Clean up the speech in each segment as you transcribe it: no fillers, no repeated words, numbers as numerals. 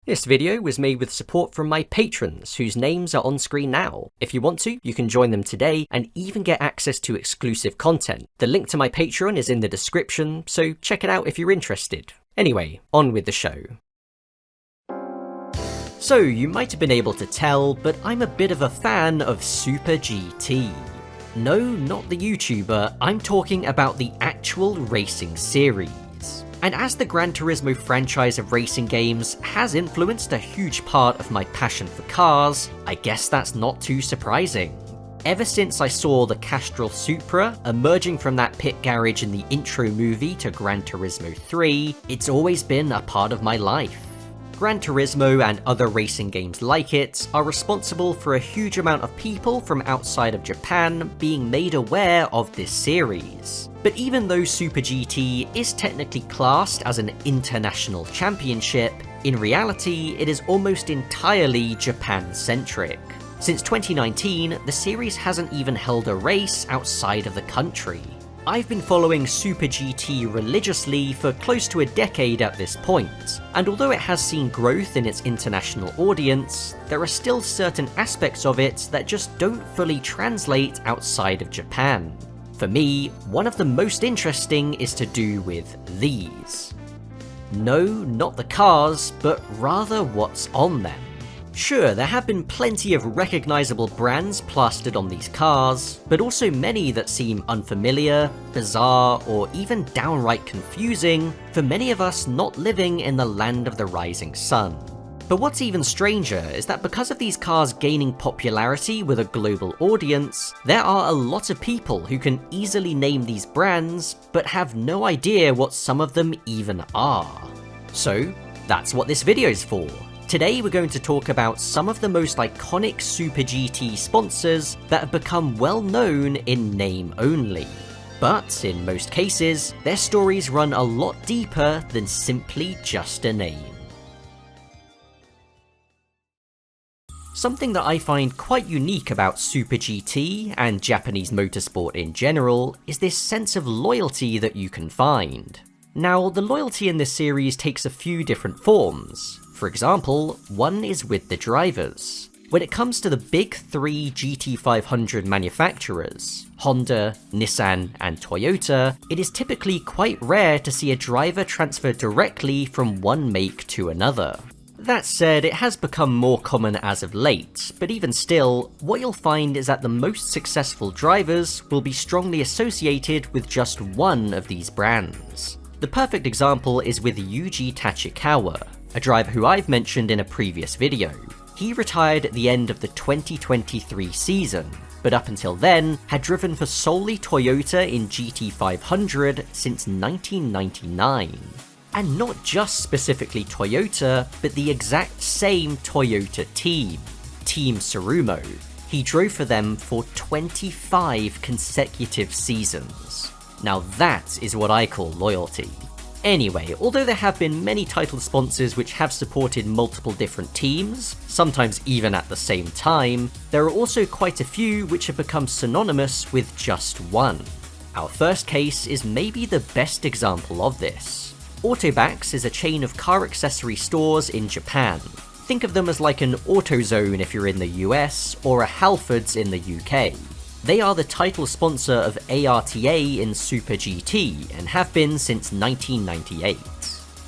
This video was made with support from my patrons, whose names are on screen now. If you want to, you can join them today and even get access to exclusive content. The link to my Patreon is in the description, so check it out if you're interested. Anyway, on with the show. So, you might have been able to tell, but I'm a bit of a fan of Super GT. No, not the YouTuber, I'm talking about the actual racing series. And as the Gran Turismo franchise of racing games has influenced a huge part of my passion for cars, I guess that's not too surprising. Ever since I saw the Castrol Supra emerging from that pit garage in the intro movie to Gran Turismo 3, it's always been a part of my life. Gran Turismo and other racing games like it are responsible for a huge amount of people from outside of Japan being made aware of this series. But even though Super GT is technically classed as an international championship, in reality it is almost entirely Japan-centric. Since 2019, the series hasn't even held a race outside of the country. I've been following Super GT religiously for close to a decade at this point, and although it has seen growth in its international audience, there are still certain aspects of it that just don't fully translate outside of Japan. For me, one of the most interesting is to do with these. No, not the cars, but rather what's on them. Sure, there have been plenty of recognisable brands plastered on these cars, but also many that seem unfamiliar, bizarre, or even downright confusing for many of us not living in the land of the rising sun. But what's even stranger is that because of these cars gaining popularity with a global audience, there are a lot of people who can easily name these brands, but have no idea what some of them even are. So, that's what this video is for. Today we're going to talk about some of the most iconic Super GT sponsors that have become well known in name only. But in most cases, their stories run a lot deeper than simply just a name. Something that I find quite unique about Super GT and Japanese motorsport in general is this sense of loyalty that you can find. Now, the loyalty in this series takes a few different forms. For example, one is with the drivers. When it comes to the big three GT500 manufacturers, Honda, Nissan, and Toyota, it is typically quite rare to see a driver transfer directly from one make to another. That said, it has become more common as of late, but even still, what you'll find is that the most successful drivers will be strongly associated with just one of these brands. The perfect example is with Yuji Tachikawa, a driver who I've mentioned in a previous video. He retired at the end of the 2023 season, but up until then had driven for solely Toyota in GT500 since 1999. And not just specifically Toyota, but the exact same Toyota team, Team Tsurumo. He drove for them for 25 consecutive seasons. Now that is what I call loyalty. Anyway, although there have been many title sponsors which have supported multiple different teams, sometimes even at the same time, there are also quite a few which have become synonymous with just one. Our first case is maybe the best example of this. Autobacs is a chain of car accessory stores in Japan. Think of them as like an AutoZone if you're in the US, or a Halfords in the UK. They are the title sponsor of ARTA in Super GT, and have been since 1998.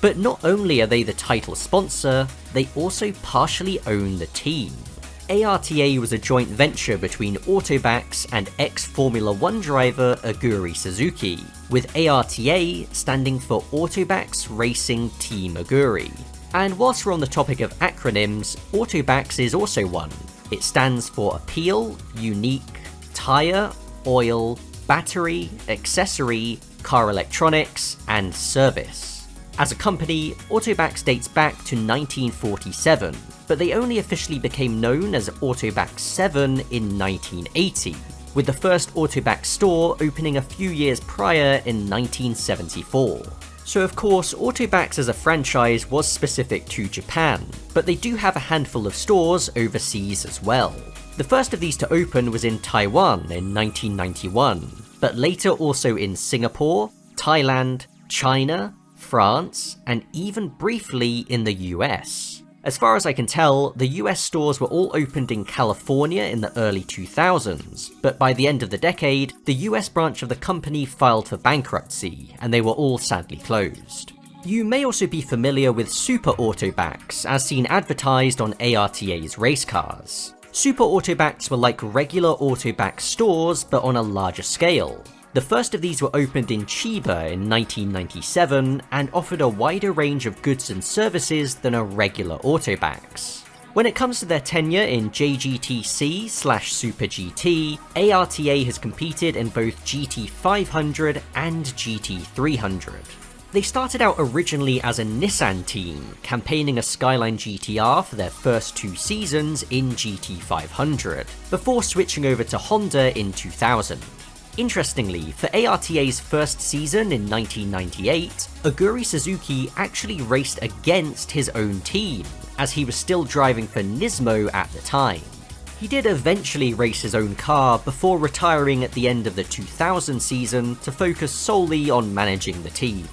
But not only are they the title sponsor, they also partially own the team. ARTA was a joint venture between Autobacs and ex-Formula 1 driver Aguri Suzuki, with ARTA standing for Autobacs Racing Team Aguri. And whilst we're on the topic of acronyms, Autobacs is also one. It stands for Appeal, Unique, Tyre, Oil, Battery, Accessory, Car Electronics, and Service. As a company, Autobacs dates back to 1947, but they only officially became known as Autobacs 7 in 1980, with the first Autobacs store opening a few years prior in 1974. So of course, Autobacs as a franchise was specific to Japan, but they do have a handful of stores overseas as well. The first of these to open was in Taiwan in 1991, but later also in Singapore, Thailand, China, France, and even briefly in the US. As far as I can tell, the US stores were all opened in California in the early 2000s, but by the end of the decade, the US branch of the company filed for bankruptcy, and they were all sadly closed. You may also be familiar with Super Autobacs, as seen advertised on ARTA's race cars. Super Autobacs were like regular Autobac stores, but on a larger scale. The first of these were opened in Chiba in 1997 and offered a wider range of goods and services than a regular Autobacs. When it comes to their tenure in JGTC/Super GT, ARTA has competed in both GT500 and GT300. They started out originally as a Nissan team, campaigning a Skyline GTR for their first 2 seasons in GT500, before switching over to Honda in 2000. Interestingly, for ARTA's first season in 1998, Aguri Suzuki actually raced against his own team, as he was still driving for Nismo at the time. He did eventually race his own car before retiring at the end of the 2000 season to focus solely on managing the team.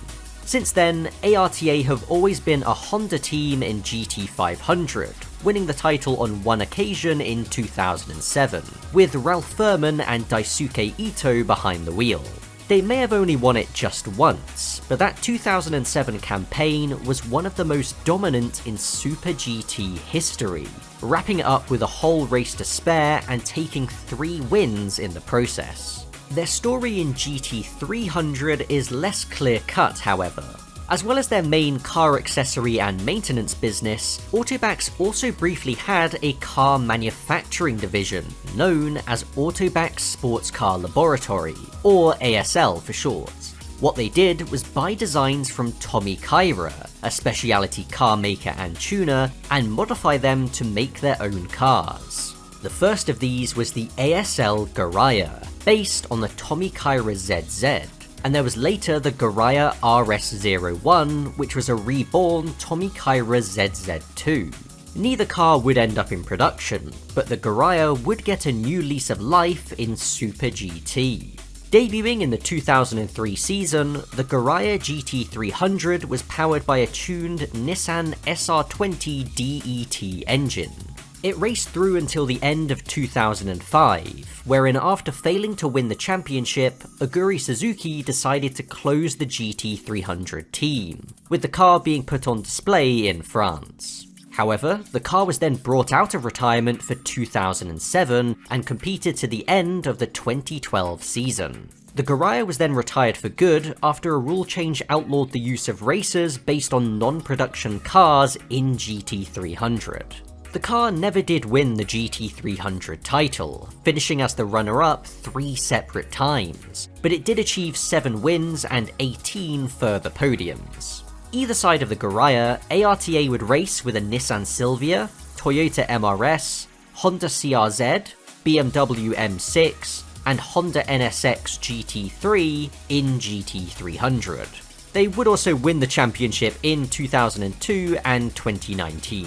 Since then, ARTA have always been a Honda team in GT500, winning the title on one occasion in 2007, with Ralph Furman and Daisuke Ito behind the wheel. They may have only won it just once, but that 2007 campaign was one of the most dominant in Super GT history, wrapping it up with a whole race to spare and taking 3 wins in the process. Their story in GT300 is less clear-cut, however. As well as their main car accessory and maintenance business, Autobacs also briefly had a car manufacturing division, known as Autobacs Sports Car Laboratory, or ASL for short. What they did was buy designs from Tommy Kaira, a specialty car maker and tuner, and modify them to make their own cars. The first of these was the ASL Garaya, based on the Tommy Kaira ZZ, and there was later the Garaya RS01, which was a reborn Tommy Kaira ZZ2. Neither car would end up in production, but the Garaya would get a new lease of life in Super GT. Debuting in the 2003 season, the Garaya GT300 was powered by a tuned Nissan SR20 DET engine. It raced through until the end of 2005, wherein after failing to win the championship, Aguri Suzuki decided to close the GT300 team, with the car being put on display in France. However, the car was then brought out of retirement for 2007 and competed to the end of the 2012 season. The Garaya was then retired for good after a rule change outlawed the use of racers based on non-production cars in GT300. The car never did win the GT300 title, finishing as the runner-up 3 separate times, but it did achieve 7 wins and 18 further podiums. Either side of the Garaya, ARTA would race with a Nissan Silvia, Toyota MRS, Honda CRZ, BMW M6, and Honda NSX GT3 in GT300. They would also win the championship in 2002 and 2019.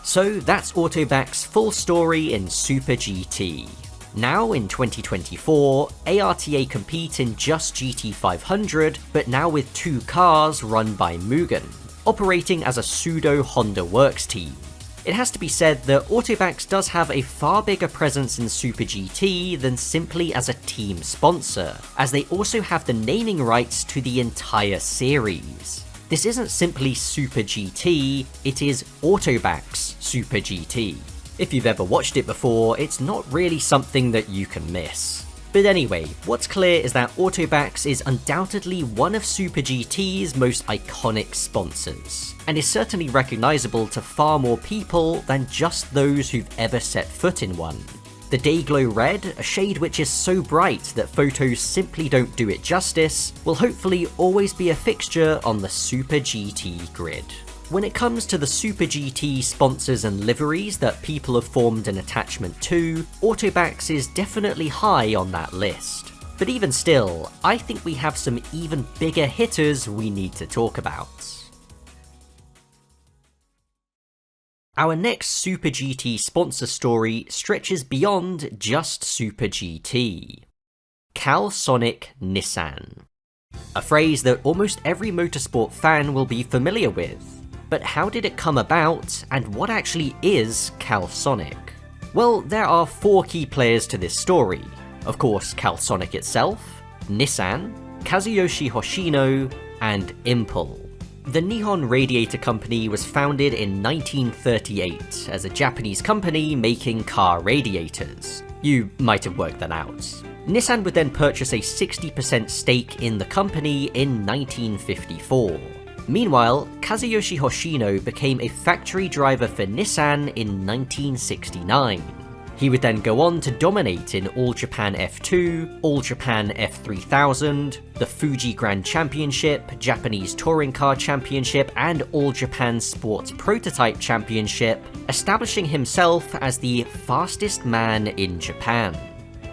So that's Autobacs' full story in Super GT. Now in 2024, ARTA compete in just GT500, but now with 2 cars run by Mugen, operating as a pseudo Honda Works team. It has to be said that Autobacs does have a far bigger presence in Super GT than simply as a team sponsor, as they also have the naming rights to the entire series. This isn't simply Super GT, it is Autobacs Super GT. If you've ever watched it before, it's not really something that you can miss. But anyway, what's clear is that Autobacs is undoubtedly one of Super GT's most iconic sponsors, and is certainly recognisable to far more people than just those who've ever set foot in one. The Dayglow Red, a shade which is so bright that photos simply don't do it justice, will hopefully always be a fixture on the Super GT grid. When it comes to the Super GT sponsors and liveries that people have formed an attachment to, Autobacs is definitely high on that list. But even still, I think we have some even bigger hitters we need to talk about. Our next Super GT sponsor story stretches beyond just Super GT. Calsonic Nissan. A phrase that almost every motorsport fan will be familiar with. But how did it come about, and what actually is Calsonic? Well, there are 4 key players to this story. Of course, Calsonic itself, Nissan, Kazuyoshi Hoshino, and Impel. The Nihon Radiator Company was founded in 1938 as a Japanese company making car radiators. You might have worked that out. Nissan would then purchase a 60% stake in the company in 1954. Meanwhile, Kazuyoshi Hoshino became a factory driver for Nissan in 1969. He would then go on to dominate in All Japan F2, All Japan F3000, the Fuji Grand Championship, Japanese Touring Car Championship, and All Japan Sports Prototype Championship, establishing himself as the fastest man in Japan.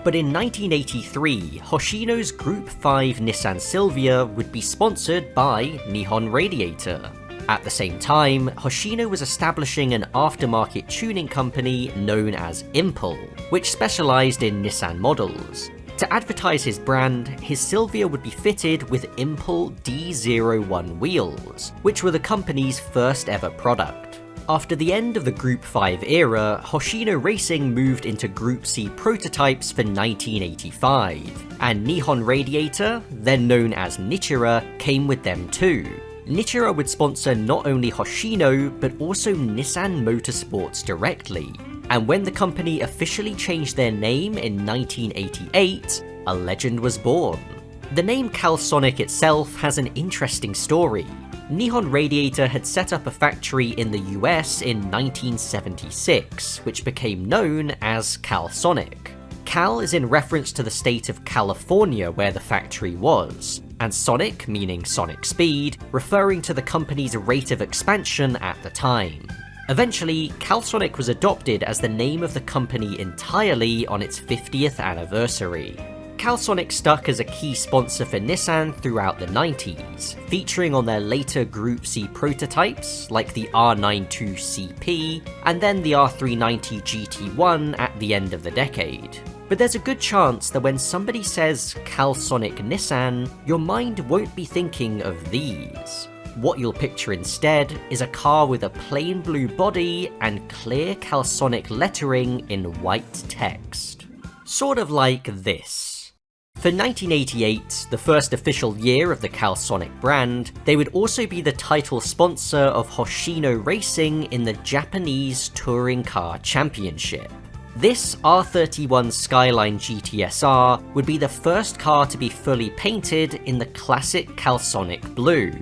But in 1983, Hoshino's Group 5 Nissan Silvia would be sponsored by Nihon Radiator. At the same time, Hoshino was establishing an aftermarket tuning company known as Impel, which specialised in Nissan models. To advertise his brand, his Silvia would be fitted with Impel D01 wheels, which were the company's first ever product. After the end of the Group 5 era, Hoshino Racing moved into Group C prototypes for 1985, and Nihon Radiator, then known as Nichira, came with them too. Nichira would sponsor not only Hoshino, but also Nissan Motorsports directly. And when the company officially changed their name in 1988, a legend was born. The name Calsonic itself has an interesting story. Nihon Radiator had set up a factory in the US in 1976, which became known as Calsonic. Cal is in reference to the state of California where the factory was, and Sonic meaning sonic speed, referring to the company's rate of expansion at the time. Eventually, Calsonic was adopted as the name of the company entirely on its 50th anniversary. Calsonic stuck as a key sponsor for Nissan throughout the 90s, featuring on their later Group C prototypes like the R92CP and then the R390 GT1 at the end of the decade. But there's a good chance that when somebody says Calsonic Nissan, your mind won't be thinking of these. What you'll picture instead is a car with a plain blue body and clear Calsonic lettering in white text. Sort of like this. For 1988, the first official year of the Calsonic brand, they would also be the title sponsor of Hoshino Racing in the Japanese Touring Car Championship. This R31 Skyline GTSR would be the first car to be fully painted in the classic Calsonic blue.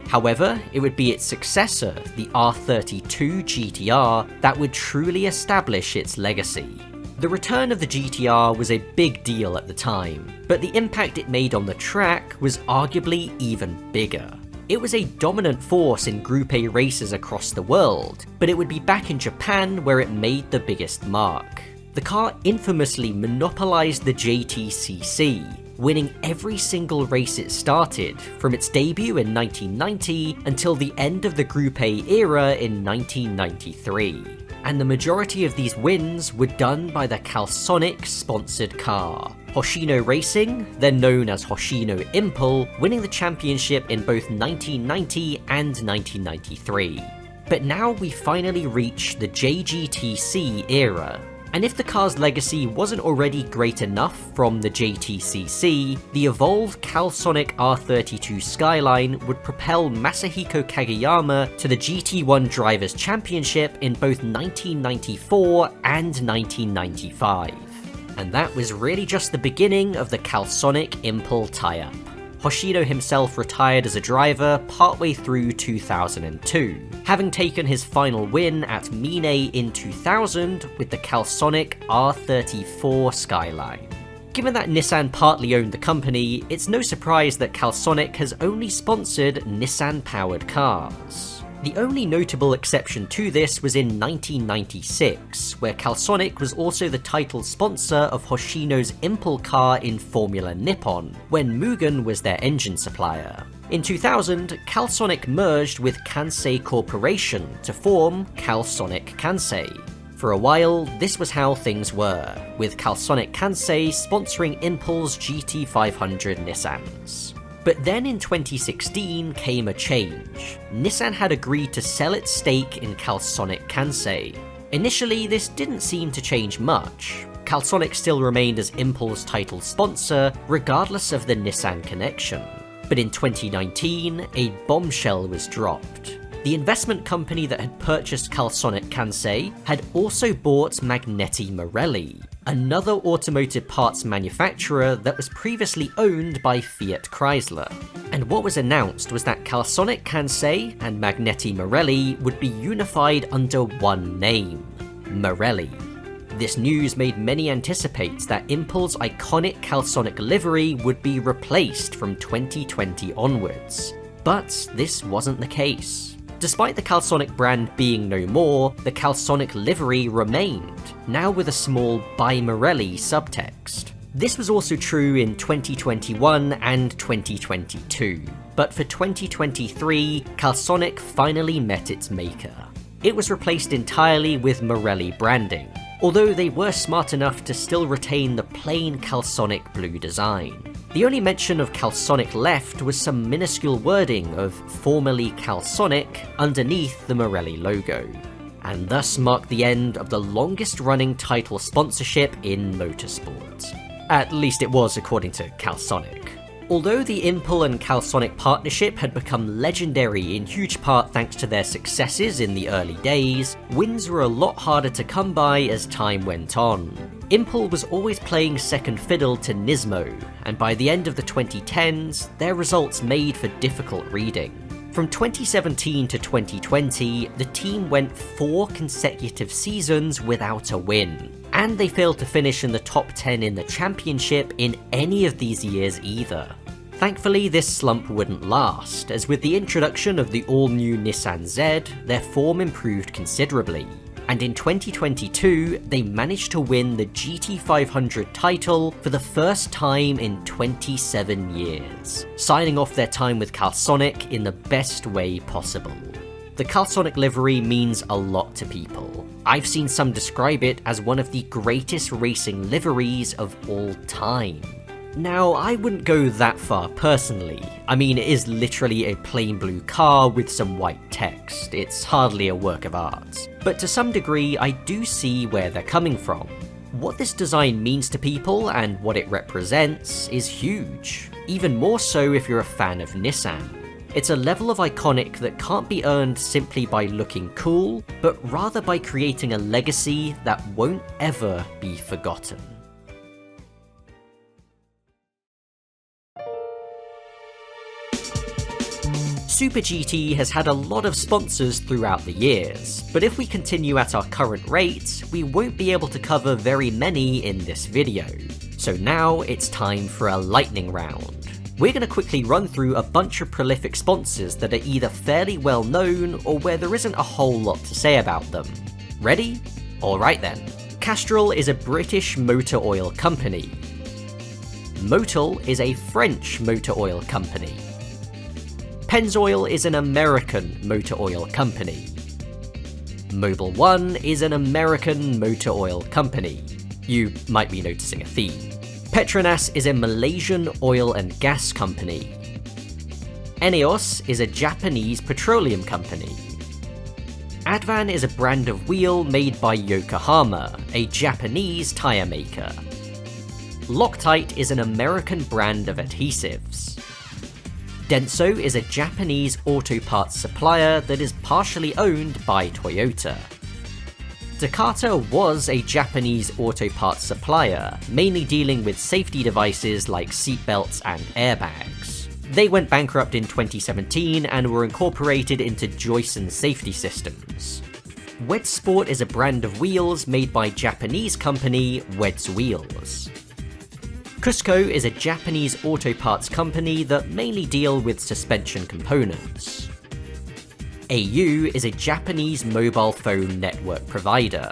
However, it would be its successor, the R32 GTR, that would truly establish its legacy. The return of the GTR was a big deal at the time, but the impact it made on the track was arguably even bigger. It was a dominant force in Group A races across the world, but it would be back in Japan where it made the biggest mark. The car infamously monopolized the JTCC, winning every single race it started, from its debut in 1990 until the end of the Group A era in 1993. And the majority of these wins were done by the Calsonic sponsored car. Hoshino Racing, then known as Hoshino Impel, winning the championship in both 1990 and 1993. But now we finally reach the JGTC era. And if the car's legacy wasn't already great enough from the JTCC, the evolved Calsonic R32 Skyline would propel Masahiro Kageyama to the GT1 Drivers' Championship in both 1994 and 1995. And that was really just the beginning of the Calsonic Impel tie-up. Hoshino himself retired as a driver partway through 2002, having taken his final win at Mine in 2000 with the Calsonic R34 Skyline. Given that Nissan partly owned the company, it's no surprise that Calsonic has only sponsored Nissan-powered cars. The only notable exception to this was in 1996, where Calsonic was also the title sponsor of Hoshino's Impel car in Formula Nippon, when Mugen was their engine supplier. In 2000, Calsonic merged with Kansei Corporation to form Calsonic Kansei. For a while, this was how things were, with Calsonic Kansei sponsoring Impel's GT500 Nissans. But then in 2016 came a change. Nissan had agreed to sell its stake in Calsonic Kansei. Initially, this didn't seem to change much. Calsonic still remained as Impul's title sponsor, regardless of the Nissan connection. But in 2019, a bombshell was dropped. The investment company that had purchased Calsonic Kansei had also bought Magneti Marelli, another automotive parts manufacturer that was previously owned by Fiat Chrysler. And what was announced was that Calsonic Kansei and Magneti Marelli would be unified under one name, Marelli. This news made many anticipate that Impul's iconic Calsonic livery would be replaced from 2020 onwards. But this wasn't the case. Despite the Calsonic brand being no more, the Calsonic livery remained, now with a small by Marelli subtext. This was also true in 2021 and 2022, but for 2023, Calsonic finally met its maker. It was replaced entirely with Marelli branding, although they were smart enough to still retain the plain Calsonic blue design. The only mention of Calsonic left was some minuscule wording of formerly Calsonic underneath the Marelli logo, and thus marked the end of the longest running title sponsorship in motorsport. At least it was according to Calsonic. Although the Impul and Calsonic partnership had become legendary in huge part thanks to their successes in the early days, wins were a lot harder to come by as time went on. Impul was always playing second fiddle to Nismo, and by the end of the 2010s, their results made for difficult reading. From 2017 to 2020, the team went 4 consecutive seasons without a win, and they failed to finish in the top 10 in the championship in any of these years either. Thankfully, this slump wouldn't last, as with the introduction of the all-new Nissan Z, their form improved considerably. And in 2022, they managed to win the GT500 title for the first time in 27 years, signing off their time with Calsonic in the best way possible. The Calsonic livery means a lot to people. I've seen some describe it as one of the greatest racing liveries of all time. Now, I wouldn't go that far personally. I mean, it is literally a plain blue car with some white text. It's hardly a work of art. But to some degree, I do see where they're coming from. What this design means to people and what it represents is huge. Even more so if you're a fan of Nissan. It's a level of iconic that can't be earned simply by looking cool, but rather by creating a legacy that won't ever be forgotten. Super GT has had a lot of sponsors throughout the years, but if we continue at our current rate, we won't be able to cover very many in this video. So now it's time for a lightning round. We're going to quickly run through a bunch of prolific sponsors that are either fairly well known or where there isn't a whole lot to say about them. Ready? Alright then. Castrol is a British motor oil company. Motul is a French motor oil company. Pennzoil is an American motor oil company. Mobil 1 is an American motor oil company. You might be noticing a theme. Petronas is a Malaysian oil and gas company. Eneos is a Japanese petroleum company. Advan is a brand of wheel made by Yokohama, a Japanese tyre maker. Loctite is an American brand of adhesives. Denso is a Japanese auto parts supplier that is partially owned by Toyota. Takata was a Japanese auto parts supplier, mainly dealing with safety devices like seatbelts and airbags. They went bankrupt in 2017 and were incorporated into Joyson Safety Systems. Weds Sport is a brand of wheels made by Japanese company Weds Wheels. Cusco is a Japanese auto parts company that mainly deal with suspension components. AU is a Japanese mobile phone network provider.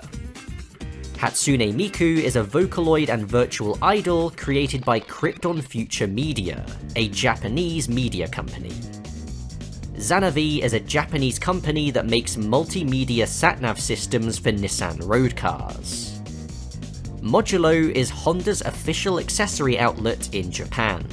Hatsune Miku is a Vocaloid and virtual idol created by Krypton Future Media, a Japanese media company. Zanavi is a Japanese company that makes multimedia sat-nav systems for Nissan road cars. Modulo is Honda's official accessory outlet in Japan.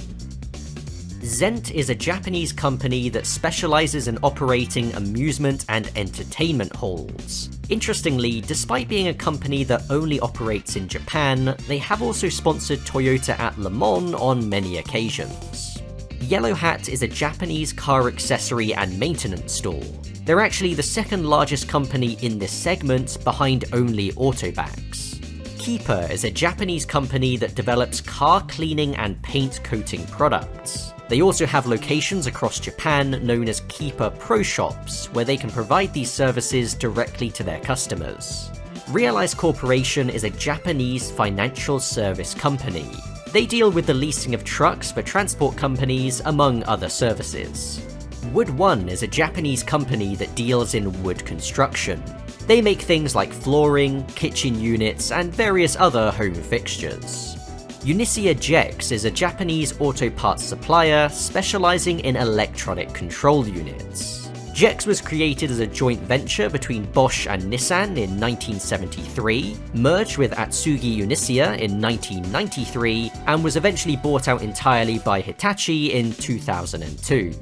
ZENT is a Japanese company that specializes in operating amusement and entertainment halls. Interestingly, despite being a company that only operates in Japan, they have also sponsored Toyota at Le Mans on many occasions. Yellow Hat is a Japanese car accessory and maintenance store. They're actually the second largest company in this segment, behind only Autobacs. Keeper is a Japanese company that develops car cleaning and paint coating products. They also have locations across Japan known as Keeper Pro Shops, where they can provide these services directly to their customers. Realize Corporation is a Japanese financial service company. They deal with the leasing of trucks for transport companies, among other services. Wood One is a Japanese company that deals in wood construction. They make things like flooring, kitchen units, and various other home fixtures. Unisia ZEXEls is a Japanese auto parts supplier specializing in electronic control units. ZEXEls was created as a joint venture between Bosch and Nissan in 1973, merged with Atsugi Unisia in 1993, and was eventually bought out entirely by Hitachi in 2002.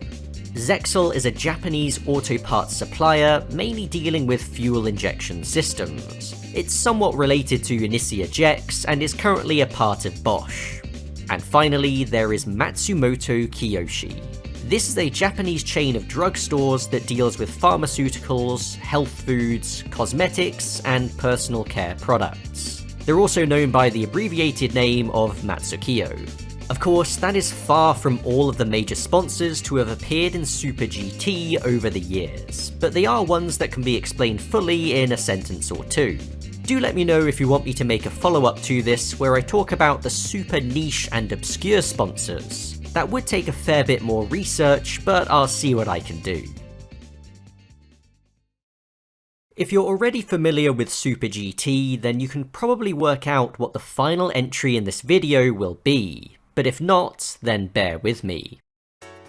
ZEXEL is a Japanese auto parts supplier, mainly dealing with fuel injection systems. It's somewhat related to Unisia ZEXEls and is currently a part of Bosch. And finally, there is Matsumoto Kiyoshi. This is a Japanese chain of drugstores that deals with pharmaceuticals, health foods, cosmetics, and personal care products. They're also known by the abbreviated name of Matsukiyo. Of course, that is far from all of the major sponsors to have appeared in Super GT over the years, but they are ones that can be explained fully in a sentence or two. Do let me know if you want me to make a follow-up to this where I talk about the super niche and obscure sponsors. That would take a fair bit more research, but I'll see what I can do. If you're already familiar with Super GT, then you can probably work out what the final entry in this video will be. But if not, then bear with me.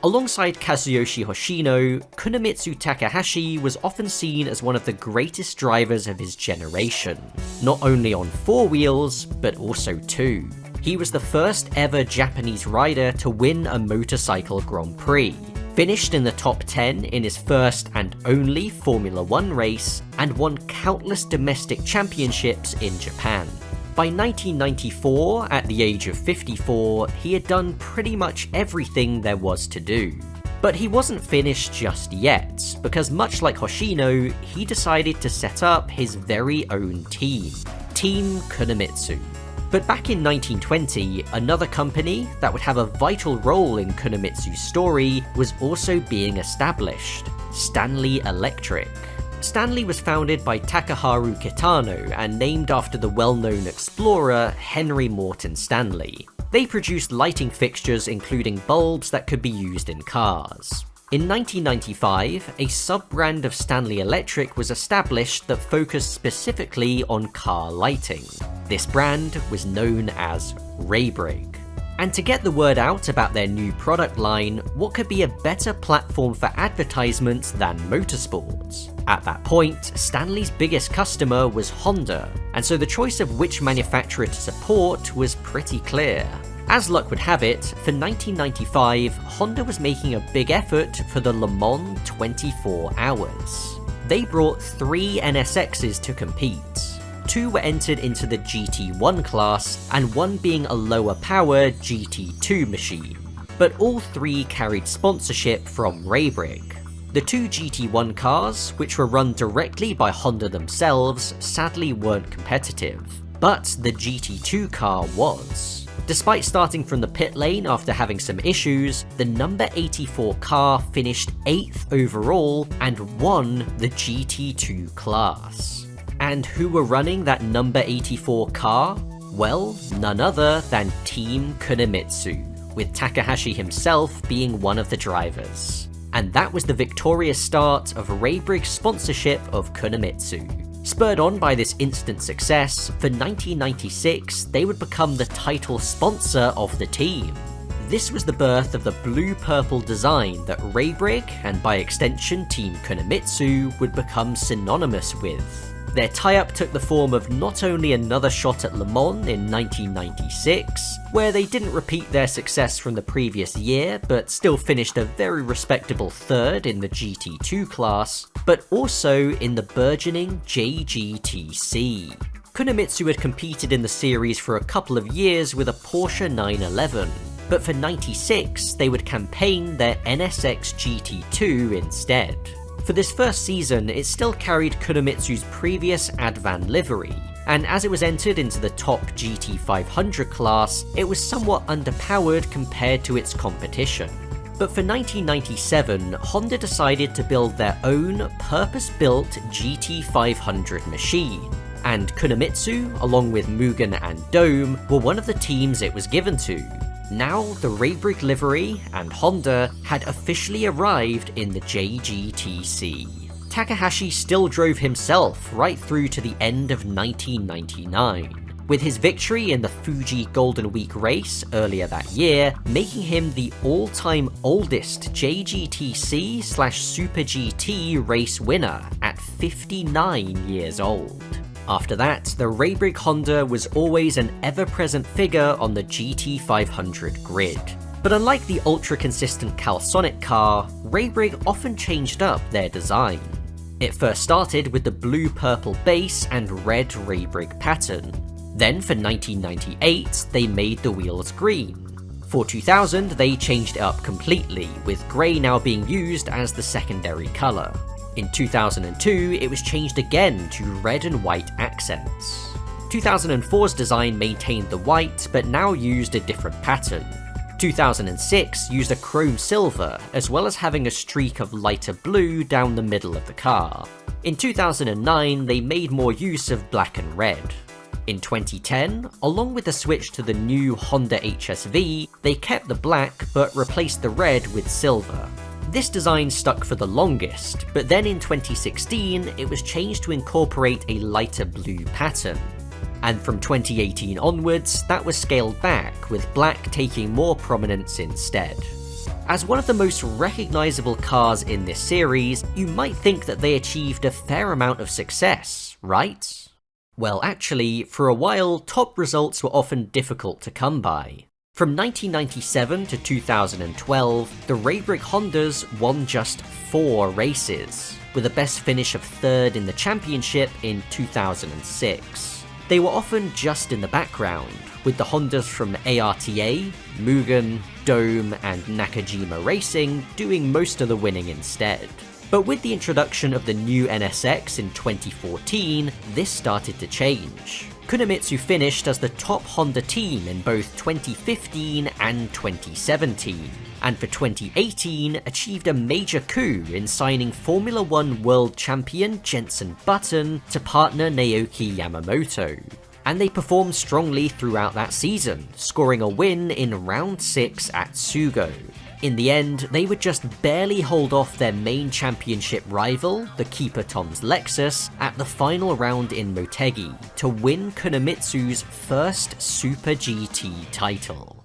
Alongside Kazuyoshi Hoshino, Kunimitsu Takahashi was often seen as one of the greatest drivers of his generation, not only on 4 wheels, but also 2. He was the first ever Japanese rider to win a motorcycle Grand Prix, finished in the top 10 in his first and only Formula 1 race, and won countless domestic championships in Japan. By 1994, at the age of 54, he had done pretty much everything there was to do. But he wasn't finished just yet, because much like Hoshino, he decided to set up his very own team, Team Kunimitsu. But back in 1920, another company that would have a vital role in Kunimitsu's story was also being established, Stanley Electric. Stanley was founded by Takaharu Kitano and named after the well-known explorer Henry Morton Stanley. They produced lighting fixtures including bulbs that could be used in cars. In 1995, a sub-brand of Stanley Electric was established that focused specifically on car lighting. This brand was known as Raybrig. And to get the word out about their new product line, what could be a better platform for advertisements than motorsports? At that point, Stanley's biggest customer was Honda, and so the choice of which manufacturer to support was pretty clear. As luck would have it, for 1995, Honda was making a big effort for the Le Mans 24 Hours. They brought 3 NSXs to compete. 2 were entered into the GT1 class, and 1 being a lower power GT2 machine. But all 3 carried sponsorship from Raybrig. The 2 GT1 cars, which were run directly by Honda themselves, sadly weren't competitive. But the GT2 car was. Despite starting from the pit lane after having some issues, the number 84 car finished 8th overall and won the GT2 class. And who were running that number 84 car? Well, none other than Team Kunimitsu, with Takahashi himself being one of the drivers. And that was the victorious start of Raybrig's sponsorship of Kunimitsu. Spurred on by this instant success, for 1996 they would become the title sponsor of the team. This was the birth of the blue-purple design that Raybrig, and by extension Team Kunimitsu, would become synonymous with. Their tie-up took the form of not only another shot at Le Mans in 1996, where they didn't repeat their success from the previous year, but still finished a very respectable third in the GT2 class, but also in the burgeoning JGTC. Kunimitsu had competed in the series for a couple of years with a Porsche 911, but for 96 they would campaign their NSX GT2 instead. For this first season, it still carried Kunimitsu's previous Advan livery, and as it was entered into the top GT500 class, it was somewhat underpowered compared to its competition. But for 1997, Honda decided to build their own purpose-built GT500 machine, and Kunimitsu, along with Mugen and Dome, were one of the teams it was given to. Now, the Raybrig livery and Honda had officially arrived in the JGTC. Takahashi still drove himself right through to the end of 1999, with his victory in the Fuji Golden Week race earlier that year making him the all-time oldest JGTC/Super GT race winner at 59 years old. After that, the Raybrig Honda was always an ever-present figure on the GT500 grid. But unlike the ultra-consistent Calsonic car, Raybrig often changed up their design. It first started with the blue-purple base and red Raybrig pattern. Then for 1998, they made the wheels green. For 2000, they changed it up completely, with grey now being used as the secondary colour. In 2002, it was changed again to red and white accents. 2004's design maintained the white, but now used a different pattern. 2006 used a chrome silver, as well as having a streak of lighter blue down the middle of the car. In 2009, they made more use of black and red. In 2010, along with the switch to the new Honda HSV, they kept the black but replaced the red with silver. This design stuck for the longest, but then in 2016 it was changed to incorporate a lighter blue pattern. And from 2018 onwards, that was scaled back, with black taking more prominence instead. As one of the most recognisable cars in this series, you might think that they achieved a fair amount of success, right? Well, actually, for a while, top results were often difficult to come by. From 1997 to 2012, the Raybrig Hondas won just 4 races, with a best finish of 3rd in the championship in 2006. They were often just in the background, with the Hondas from ARTA, Mugen, Dome and Nakajima Racing doing most of the winning instead. But with the introduction of the new NSX in 2014, this started to change. Kunimitsu finished as the top Honda team in both 2015 and 2017, and for 2018 achieved a major coup in signing Formula 1 world champion Jenson Button to partner Naoki Yamamoto. And they performed strongly throughout that season, scoring a win in round 6 at Sugo. In the end, they would just barely hold off their main championship rival, the Keeper Tom's Lexus, at the final round in Motegi to win Kunimitsu's first Super GT title.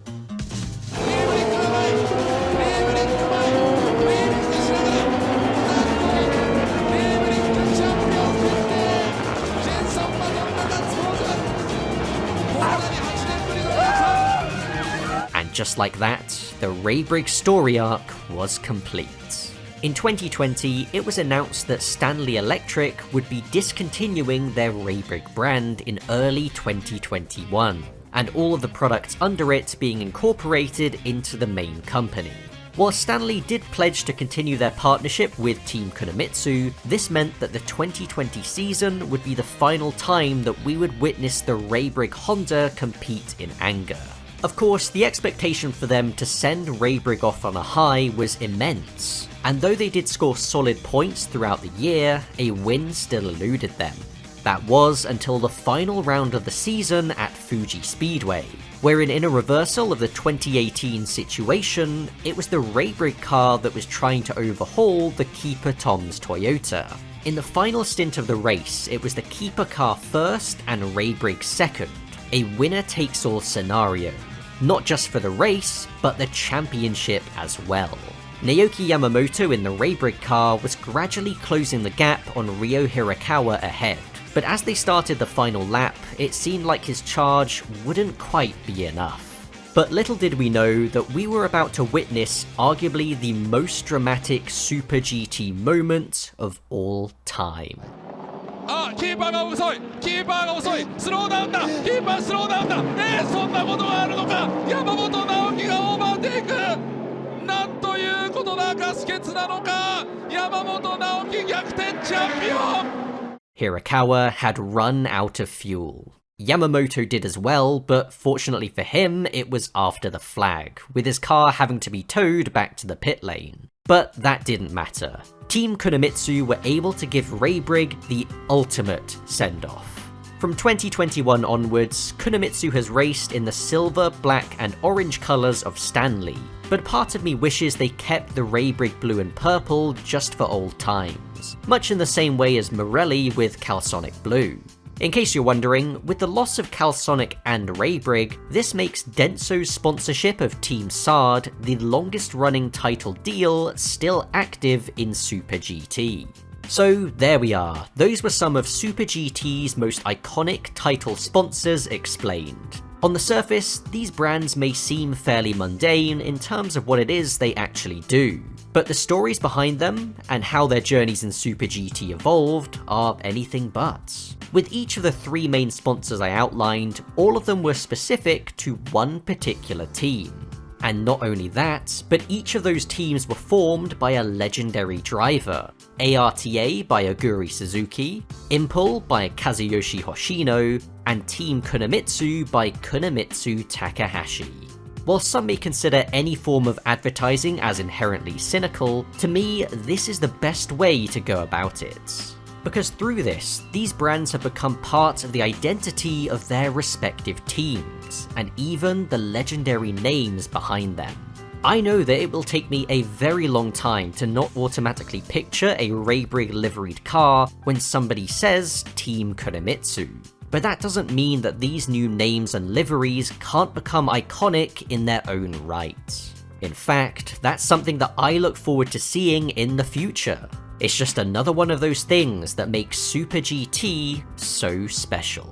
Just like that, the Raybrig story arc was complete. In 2020, it was announced that Stanley Electric would be discontinuing their Raybrig brand in early 2021, and all of the products under it being incorporated into the main company. While Stanley did pledge to continue their partnership with Team Kunimitsu, this meant that the 2020 season would be the final time that we would witness the Raybrig Honda compete in anger. Of course, the expectation for them to send Raybrig off on a high was immense, and though they did score solid points throughout the year, a win still eluded them. That was until the final round of the season at Fuji Speedway, wherein in a reversal of the 2018 situation, it was the Raybrig car that was trying to overhaul the Keeper Tom's Toyota. In the final stint of the race, it was the Keeper car first and Raybrig second, a winner-takes-all scenario. Not just for the race, but the championship as well. Naoki Yamamoto in the Raybrig car was gradually closing the gap on Ryo Hirakawa ahead, But as they started the final lap, it seemed like his charge wouldn't quite be enough. But little did we know that we were about to witness arguably the most dramatic Super GT moment of all time. キーパーが遅いキーパーが遅いスローダウンだキーパースローダウンだそんなことがあるのか山本直樹がオーバーテイクなんということだガス欠なのか山本直樹逆転チャンピオン Hirakawa had run out of fuel. Yamamoto did as well, but fortunately for him, it was after the flag, with his car having to be towed back to the pit lane. But that didn't matter. Team Kunimitsu were able to give Raybrig the ultimate send-off. From 2021 onwards, Kunimitsu has raced in the silver, black and orange colours of Stanley, but part of me wishes they kept the Raybrig blue and purple just for old times, much in the same way as Morelli with Calsonic blue. In case you're wondering, with the loss of Calsonic and Raybrig, this makes Denso's sponsorship of Team Sard the longest running title deal still active in Super GT. So there we are, those were some of Super GT's most iconic title sponsors explained. On the surface, these brands may seem fairly mundane in terms of what it is they actually do, but the stories behind them, and how their journeys in Super GT evolved, are anything but. With each of the three main sponsors I outlined, all of them were specific to one particular team. And not only that, but each of those teams were formed by a legendary driver. ARTA by Aguri Suzuki, Impul by Kazuyoshi Hoshino, and Team Kunimitsu by Kunimitsu Takahashi. While some may consider any form of advertising as inherently cynical, to me, this is the best way to go about it. Because through this, these brands have become part of the identity of their respective teams, and even the legendary names behind them. I know that it will take me a very long time to not automatically picture a Raybrig liveried car when somebody says Team Kunimitsu. But that doesn't mean that these new names and liveries can't become iconic in their own right. In fact, that's something that I look forward to seeing in the future. It's just another one of those things that makes Super GT so special.